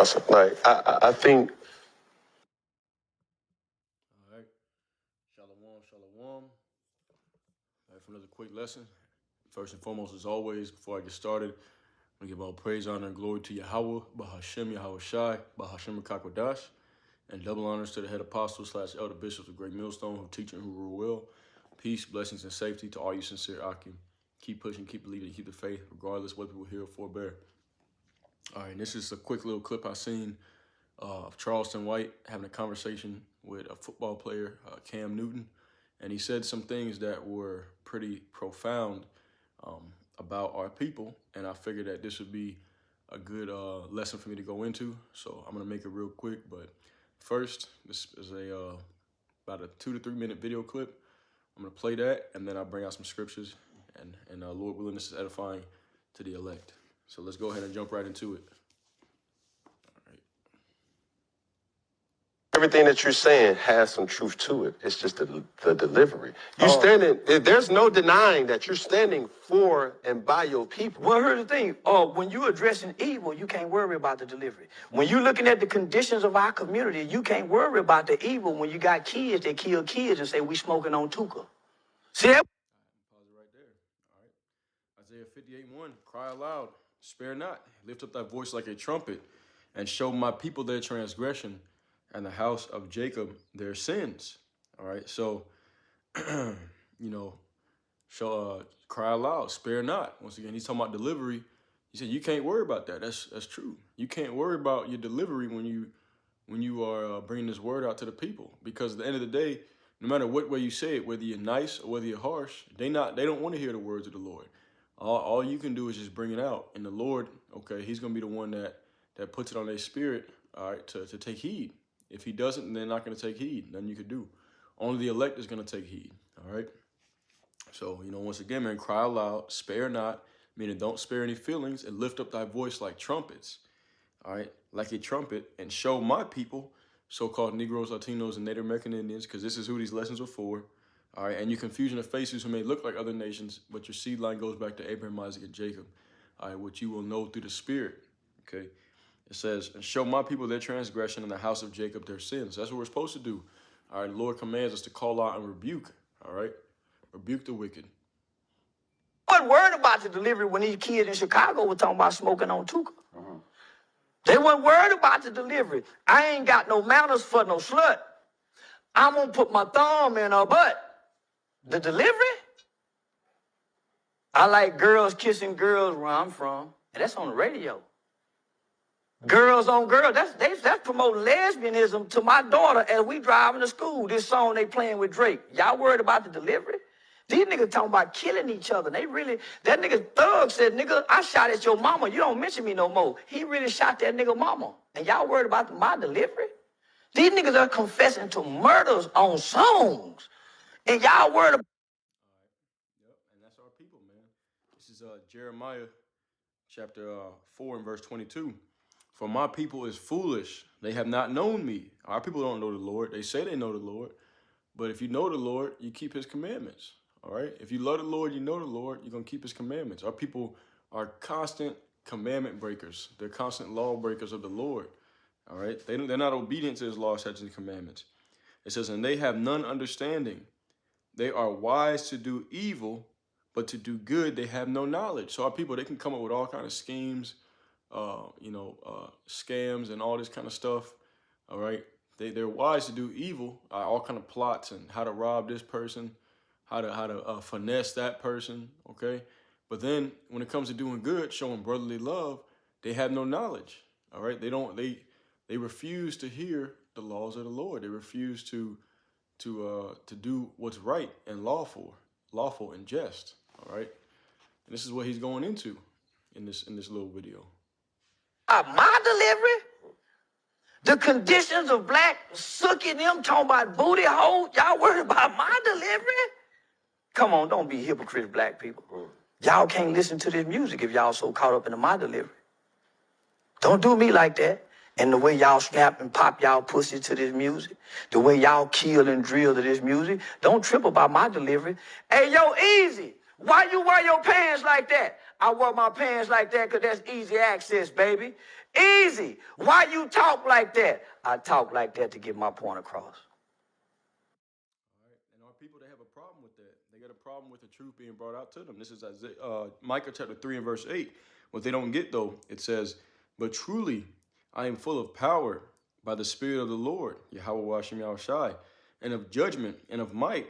awesome. Like, I think. All right. Shalom, shalom. All right, for another quick lesson. First and foremost, as always, before I get started, I'm going to give all praise, honor, and glory to Yahweh, Bahashem Yahweh Shai, Bahashem Kakwadash, and double honors to the head apostle / elder bishops of Great Millstone who teach and who rule well. Peace, blessings, and safety to all you sincere Akim. Keep pushing, keep believing, keep the faith, regardless what people hear or forbear. All right, this is a quick little clip I seen of Charleston White having a conversation with a football player, Cam Newton, and he said some things that were pretty profound about our people, and I figured that this would be a good lesson for me to go into, so I'm going to make it real quick. But first, this is about a 2 to 3 minute video clip. I'm going to play that, and then I'll bring out some scriptures, and Lord willing, this is edifying to the elect. So let's go ahead and jump right into it. Everything that you're saying has some truth to it. It's just the delivery. You standing, there's no denying that you're standing for and by your people. Well, here's the thing. When you're addressing evil, you can't worry about the delivery. When you're looking at the conditions of our community, you can't worry about the evil when you got kids that kill kids and say, we smoking on Tuka. See that? Pause it right there. All right. Isaiah 58:1, cry aloud, spare not, lift up thy voice like a trumpet, and show my people their transgression, and the house of Jacob their sins. All right, so, cry aloud, spare not. Once again, he's talking about delivery. He said you can't worry about that. That's true. You can't worry about your delivery when you are bringing this word out to the people, because at the end of the day, no matter what way you say it, whether you're nice or whether you're harsh, they don't want to hear the words of the Lord. All you can do is just bring it out, and the Lord, okay, he's gonna be the one that puts it on their spirit, all right, to take heed. If he doesn't, they're not going to take heed. Nothing you could do. Only the elect is going to take heed. All right. So, once again, man, cry aloud, spare not, meaning don't spare any feelings, and lift up thy voice like trumpets. All right. Like a trumpet, and show my people, so-called Negroes, Latinos, and Native American Indians, because this is who these lessons are for. All right. And you confusion of faces who may look like other nations, but your seed line goes back to Abraham, Isaac, and Jacob. All right. Which you will know through the Spirit. Okay. It says, and show my people their transgression, and the house of Jacob their sins. That's what we're supposed to do. All right, the Lord commands us to call out and rebuke. All right, rebuke the wicked. I wasn't worried about the delivery when these kids in Chicago were talking about smoking on Tuka. They weren't worried about the delivery. I ain't got no manners for no slut. I'm going to put my thumb in her butt. The delivery? I like girls kissing girls where I'm from, and that's on the radio. Girls on girls, that's promoting lesbianism to my daughter as we driving to school. This song they playing with Drake. Y'all worried about the delivery? These niggas talking about killing each other. That nigga Thug said, nigga, I shot at your mama. You don't mention me no more. He really shot that nigga mama. And y'all worried about my delivery? These niggas are confessing to murders on songs. And y'all worried about... Yep, and that's our people, man. This is Jeremiah chapter 4 and verse 22. For my people is foolish. They have not known me. Our people don't know the Lord. They say they know the Lord. But if you know the Lord, you keep his commandments. All right? If you love the Lord, you know the Lord, you're going to keep his commandments. Our people are constant commandment breakers. They're constant law breakers of the Lord. All right? They're not obedient to his law, statutes, and commandments. It says, and they have none understanding. They are wise to do evil, but to do good, they have no knowledge. So our people, they can come up with all kinds of schemes, scams and all this kind of stuff. All right. They're wise to do evil, all kind of plots and how to rob this person, how to finesse that person. OK, but then when it comes to doing good, showing brotherly love, they have no knowledge. All right. They refuse to hear the laws of the Lord. They refuse to do what's right and lawful and just. All right. And this is what he's going into in this little video. My delivery? The conditions of black sucking them talking about booty hole. Y'all worried about my delivery? Come on, don't be hypocrite, black people. Y'all can't listen to this music if y'all so caught up into my delivery. Don't do me like that. And the way y'all snap and pop y'all pussy to this music, the way y'all kill and drill to this music, don't trip about my delivery. Hey, yo, Easy, why you wear your pants like that? I wear my pants like that because that's easy access, baby. Easy. Why you talk like that? I talk like that to get my point across. All right. And our people, they have a problem with that. They got a problem with the truth being brought out to them. This is Isaiah, Micah chapter 3 and verse 8. What they don't get, though, it says, but truly I am full of power by the Spirit of the Lord, Yahweh Hashem Yahushai, and of judgment and of might,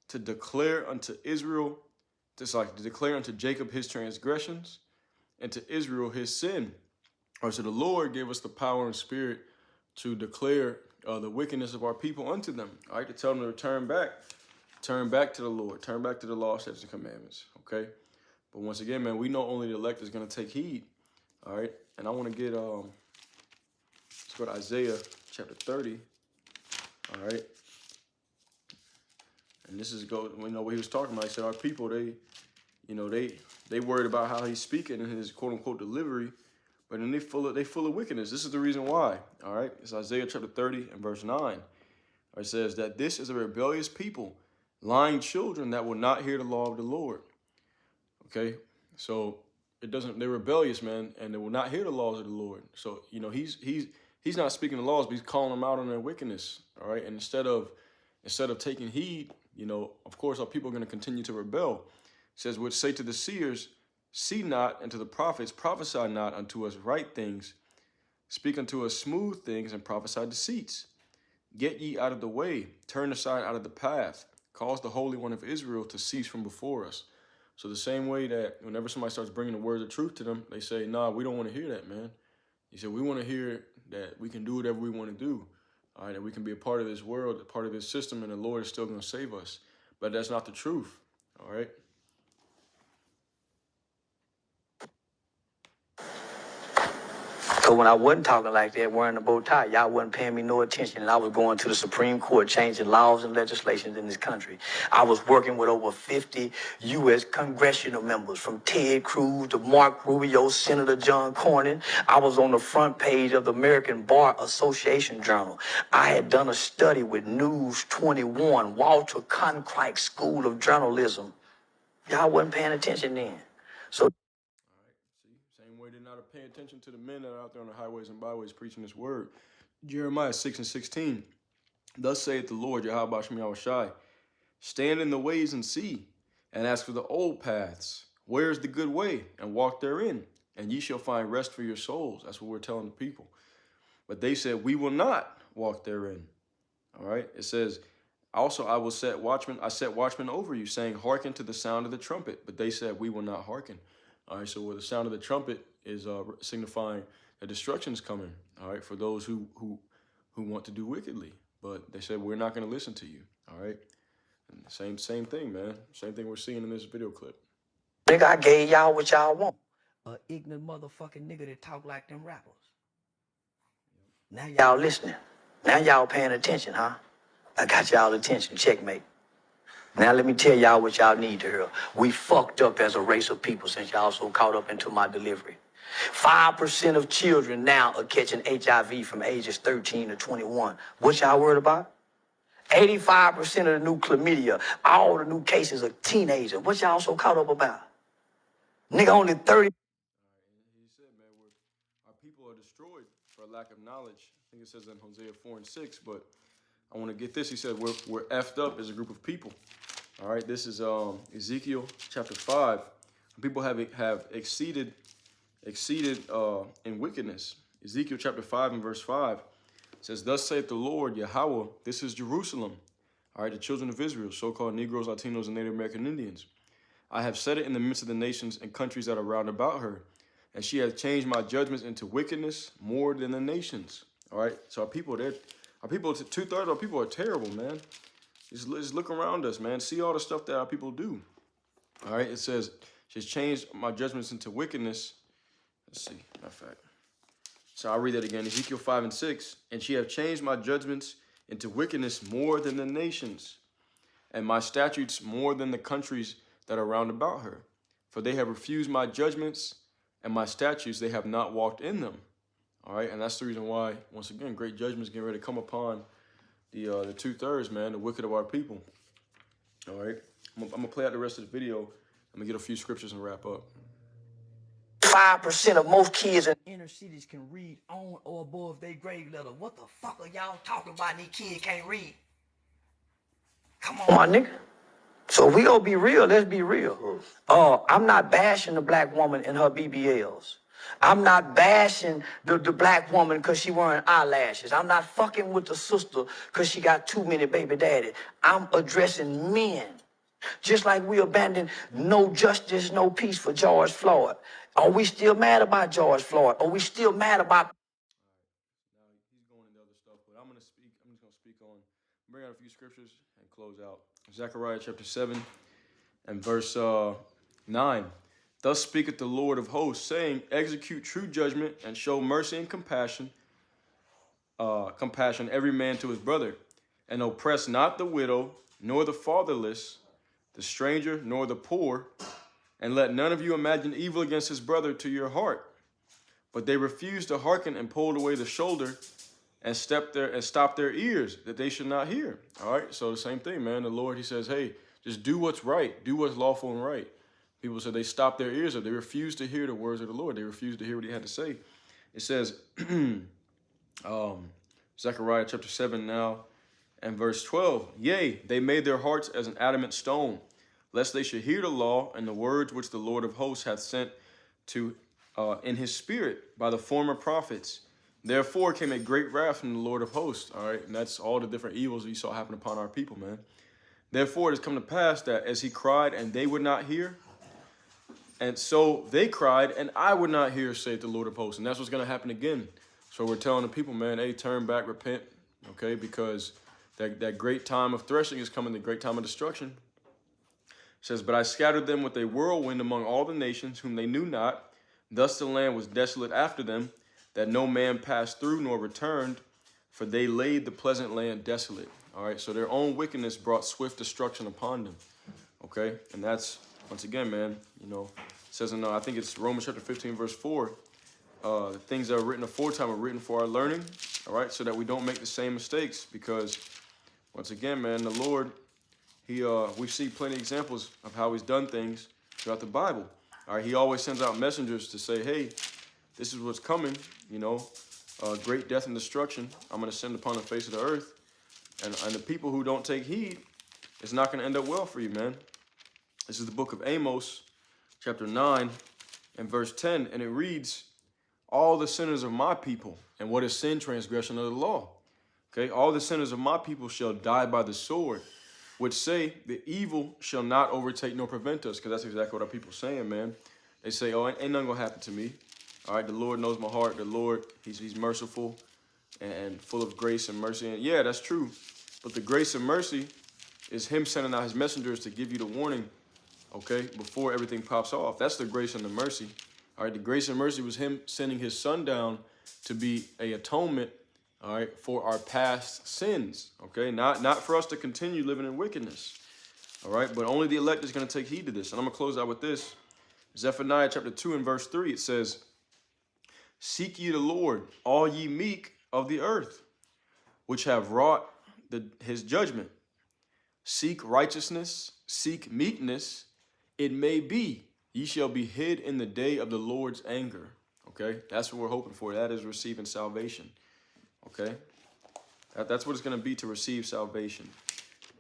to declare unto Israel, to declare unto Jacob his transgressions, and to Israel his sin. Or so the Lord gave us the power and spirit to declare the wickedness of our people unto them. All right, to tell them to turn back to the Lord, turn back to the law, statutes, and commandments. Okay, but once again, man, we know only the elect is going to take heed. All right, and I want to get let's go to Isaiah chapter 30. All right, and this is we know what he was talking about. He said our people, they worried about how he's speaking in his quote unquote delivery. But then they full of wickedness. This is the reason why. All right. It's Isaiah chapter 30 and verse 9. It says that this is a rebellious people, lying children that will not hear the law of the Lord. Okay. So they're rebellious, man, and they will not hear the laws of the Lord. So, he's not speaking the laws, but he's calling them out on their wickedness. All right. And instead of taking heed, of course, our people are going to continue to rebel. It says, which say to the seers, see not, and to the prophets, prophesy not unto us right things. Speak unto us smooth things, and prophesy deceits. Get ye out of the way, turn aside out of the path. Cause the Holy One of Israel to cease from before us. So the same way that whenever somebody starts bringing the words of truth to them, they say, nah, we don't want to hear that, man. He said, we want to hear that we can do whatever we want to do. All right, that we can be a part of this world, a part of this system, and the Lord is still going to save us. But that's not the truth. All right. So when I wasn't talking like that, wearing a bow tie, y'all wasn't paying me no attention, and I was going to the Supreme Court, changing laws and legislations in this country. I was working with over 50 U.S. congressional members, from Ted Cruz to Mark Rubio, Senator John Cornyn. I was on the front page of the American Bar Association Journal. I had done a study with News 21, Walter Cronkite School of Journalism. Y'all wasn't paying attention then. So Same way they're not paying attention to the men that are out there on the highways and byways preaching this word. Jeremiah 6 and 16. Thus saith the Lord, Yahweh Hashem Yahushai, stand in the ways and see, and ask for the old paths. Where is the good way? And walk therein, and ye shall find rest for your souls. That's what we're telling the people. But they said, we will not walk therein. All right. It says, also I set watchmen over you, saying, hearken to the sound of the trumpet. But they said, we will not hearken. All right, so where the sound of the trumpet is signifying that destruction is coming, all right, for those who want to do wickedly. But they said, we're not going to listen to you, all right? And same thing, man. Same thing we're seeing in this video clip. Nigga, I gave y'all what y'all want. A ignorant motherfucking nigga that talk like them rappers. Now y'all listening. Now y'all paying attention, huh? I got y'all attention. Checkmate. Now let me tell y'all what y'all need to hear. We fucked up as a race of people since y'all so caught up into my delivery. 5% of children now are catching HIV from ages 13 to 21. What y'all worried about? 85% of the new chlamydia, all the new cases are teenagers. What y'all so caught up about? Nigga, only 30. He said, man, our people are destroyed for lack of knowledge. I think it says in Hosea 4 and 6, but I want to get this. He said, we're effed up as a group of people. All right, this is Ezekiel chapter 5. People have exceeded in wickedness. Ezekiel chapter 5 and verse 5 says, thus saith the Lord, Yahweh, this is Jerusalem. All right, the children of Israel, so-called Negroes, Latinos, and Native American Indians. I have set it in the midst of the nations and countries that are round about her. And she has changed my judgments into wickedness more than the nations. All right, so our people, two-thirds of our people are terrible, man. Just look around us, man. See all the stuff that our people do. All right, it says, she's changed my judgments into wickedness. Let's see, matter of fact. So I'll read that again. Ezekiel 5 and 6. And she have changed my judgments into wickedness more than the nations, and my statutes more than the countries that are round about her. For they have refused my judgments, and my statutes, they have not walked in them. All right, and that's the reason why, once again, great judgments getting ready to come upon the two-thirds, man, the wicked of our people. All right, I'm gonna play out the rest of the video. I'm gonna get a few scriptures and wrap up. 95% of most kids in inner cities can read on or above their grade level. What the fuck are y'all talking about? These kids can't read. Come on, my nigga. So if we gonna be real, let's be real. I'm not bashing the black woman in her BBLs. I'm not bashing the black woman because she wearing eyelashes. I'm not fucking with the sister because she got too many baby daddies. I'm addressing men. Just like we abandoned no justice, no peace for George Floyd. Are we still mad about George Floyd? Are we still mad about... Now he's going into other stuff, but I'm just gonna speak on, bring out a few scriptures and close out. Zechariah chapter 7 and verse 9. Thus speaketh the Lord of hosts, saying, execute true judgment and show mercy and compassion every man to his brother, and oppress not the widow, nor the fatherless, the stranger, nor the poor, and let none of you imagine evil against his brother to your heart. But they refused to hearken and pulled away the shoulder and stopped their ears that they should not hear. All right, so the same thing, man. The Lord, he says, hey, just do what's right, do what's lawful and right. People said they stopped their ears up. They refused to hear the words of the Lord. They refused to hear what he had to say. It says, Zechariah chapter 7 now and verse 12. Yea, they made their hearts as an adamant stone, lest they should hear the law and the words which the Lord of hosts hath sent to in his spirit by the former prophets. Therefore came a great wrath from the Lord of hosts. All right, and that's all the different evils that you saw happen upon our people, man. Therefore it has come to pass that as he cried and they would not hear, and so they cried and I would not hear, saith the Lord of hosts. And that's what's going to happen again. So we're telling the people, man, hey, turn back, repent, okay, because that great time of threshing is coming, the great time of destruction. It says, but I scattered them with a whirlwind among all the nations whom they knew not. Thus the land was desolate after them, that no man passed through nor returned, for they laid the pleasant land desolate. All right, so their own wickedness brought swift destruction upon them. Okay, and that's, once again, man, you know, it says in, I think it's Romans chapter 15, verse 4, the things that are written aforetime are written for our learning, all right, so that we don't make the same mistakes, because, once again, man, the Lord, we see plenty of examples of how he's done things throughout the Bible. All right, he always sends out messengers to say, hey, this is what's coming, you know, great death and destruction I'm going to send upon the face of the earth. And the people who don't take heed, it's not going to end up well for you, man. This is the book of Amos, chapter 9 and verse 10. And it reads, all the sinners of my people, and what is sin? Transgression of the law. Okay, all the sinners of my people shall die by the sword, which say the evil shall not overtake nor prevent us. Because that's exactly what our people saying, man. They say, oh, ain't nothing going to happen to me. All right, the Lord knows my heart. The Lord, he's merciful and full of grace and mercy. And yeah, that's true. But the grace and mercy is him sending out his messengers to give you the warning, okay, before everything pops off. That's the grace and the mercy. All right, the grace and mercy was him sending his son down to be a atonement, all right, for our past sins, okay? Not for us to continue living in wickedness, all right? But only the elect is going to take heed to this. And I'm going to close out with this. Zephaniah chapter 2 and verse 3, it says, seek ye the Lord, all ye meek of the earth, which have wrought his judgment. Seek righteousness, seek meekness. It may be ye shall be hid in the day of the Lord's anger. Okay, that's what we're hoping for. That is receiving salvation. Okay, that's what it's going to be to receive salvation.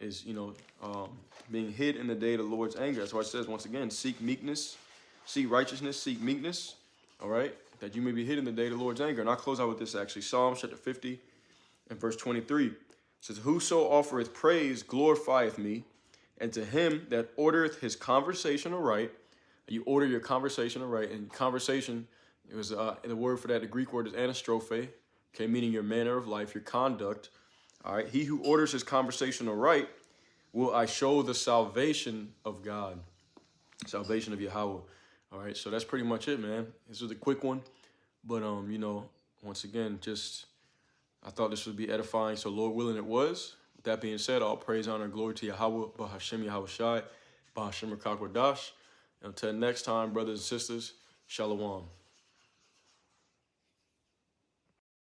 Is, you know, being hid in the day of the Lord's anger. That's why it says once again, seek meekness, seek righteousness, seek meekness. All right, that you may be hid in the day of the Lord's anger. And I'll close out with this actually. Psalms chapter 50 and verse 23. It says, whoso offereth praise glorifieth me, and to him that ordereth his conversation aright. You order your conversation aright, and conversation, it was the word for that, the Greek word is anastrophe, okay, meaning your manner of life, your conduct. All right, he who orders his conversation aright will I show the salvation of God, salvation of Yahweh. All right, so that's pretty much it, man. This was a quick one, but you know, once again, just I thought this would be edifying, so Lord willing it was. With that being said, all praise, honor, and glory to Yahweh, Bahashem Yahweh Shai, Bahashem Rakakwadash. Until next time, brothers and sisters, Shalom.